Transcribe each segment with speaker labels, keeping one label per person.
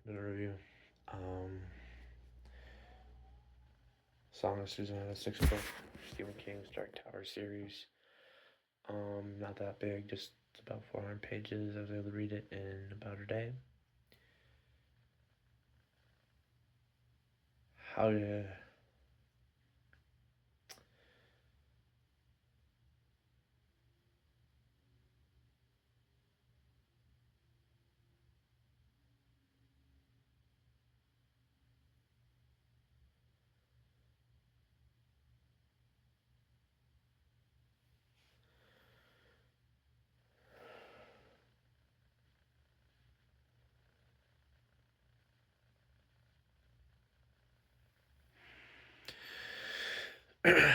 Speaker 1: I'm gonna review. Um, Song of Susanna, sixth book, Stephen King's Dark Tower series. Not that big, just about 400 pages. I was able to read it in about a day. How to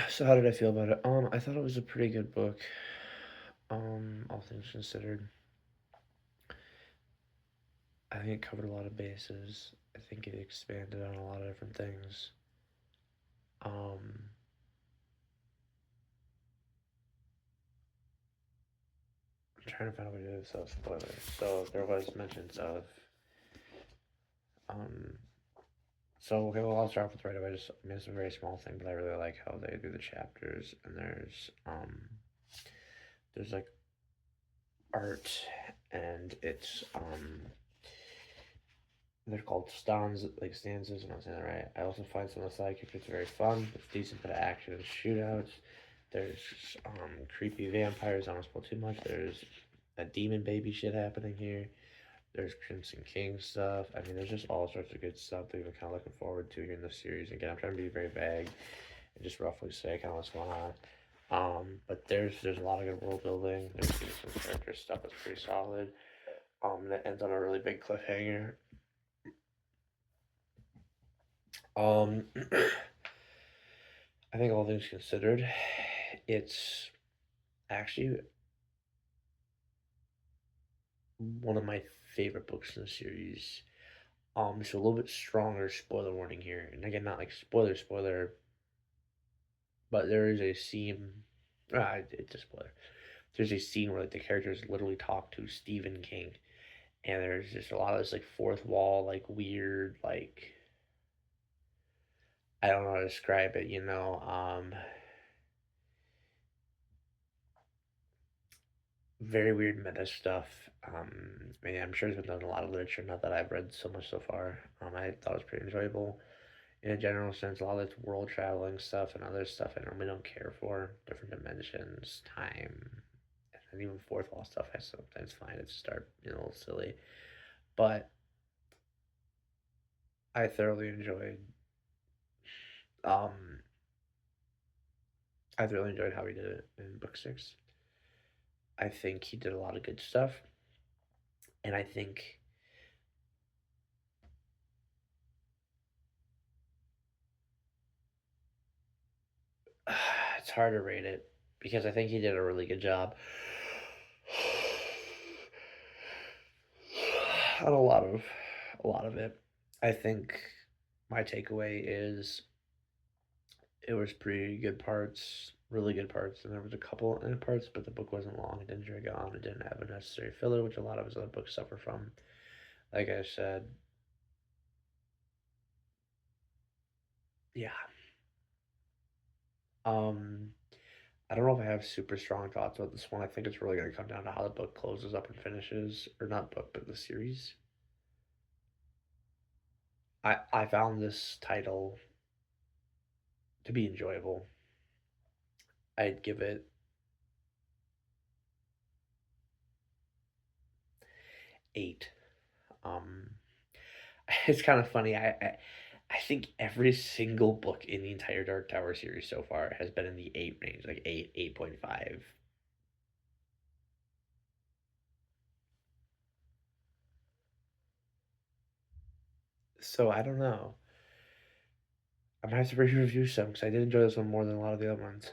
Speaker 1: So how did I feel about it? I thought it was a pretty good book. All things considered, I think it covered a lot of bases. I think it expanded on a lot of different things. Um, I'm trying to find a way to do this without spoilers. So there was mentions of um. So okay, well I'll start off with right away. I mean it's a very small thing, but I really like how they do the chapters. And there's like art, and they're called stanzas. I'm not saying that right. I also find some of the side characters very fun. It's decent bit of action and shootouts. There's creepy vampires. I don't spoil too much. There's a demon baby shit happening here. There's Crimson King stuff. I mean, there's just all sorts of good stuff that we're kind of looking forward to here in this series. Again, I'm trying to be very vague and just roughly say kind of what's going on. But there's a lot of good world building. There's some character stuff that's pretty solid. That ends on a really big cliffhanger. Um, I think all things considered, it's actually one of my favorite books in the series. It's a little bit stronger spoiler warning here, and again, not like spoiler, but there is a scene. It's a spoiler. There's a scene where like the characters literally talk to Stephen King, and there's just a lot of this like fourth wall, like weird, like I don't know how to describe it. Very weird meta stuff. I mean, I'm sure there's been done a lot of literature. Not that I've read so much so far. I thought it was pretty enjoyable in a general sense. A lot of it's world traveling stuff and other stuff I normally don't care for. Different dimensions, time, and even fourth wall stuff. I sometimes find it to start a little silly, but I thoroughly enjoyed. Um, I thoroughly enjoyed how he did it in book six. I think he did a lot of good stuff, and I think it's hard to rate it because I think he did a really good job on a lot of it. I think my takeaway is it was pretty good parts, really good parts, and there was a couple in parts, but the book wasn't long. It didn't drag on. It didn't have unnecessary filler, which a lot of his other books suffer from. Like I said, yeah. Um, I don't know if I have super strong thoughts about this one. I think it's really going to come down to how the book closes up and finishes, or not book, but the series. I found this title to be enjoyable. I'd give it 8. Um, it's kind of funny. I think every single book in the entire Dark Tower series so far has been in the 8 range, like 8, 8.5. So I don't know. I might have to re-review some because I did enjoy this one more than a lot of the other ones.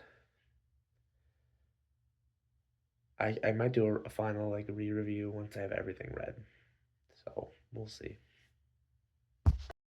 Speaker 1: I might do a final like re-review once I have everything read. So we'll see.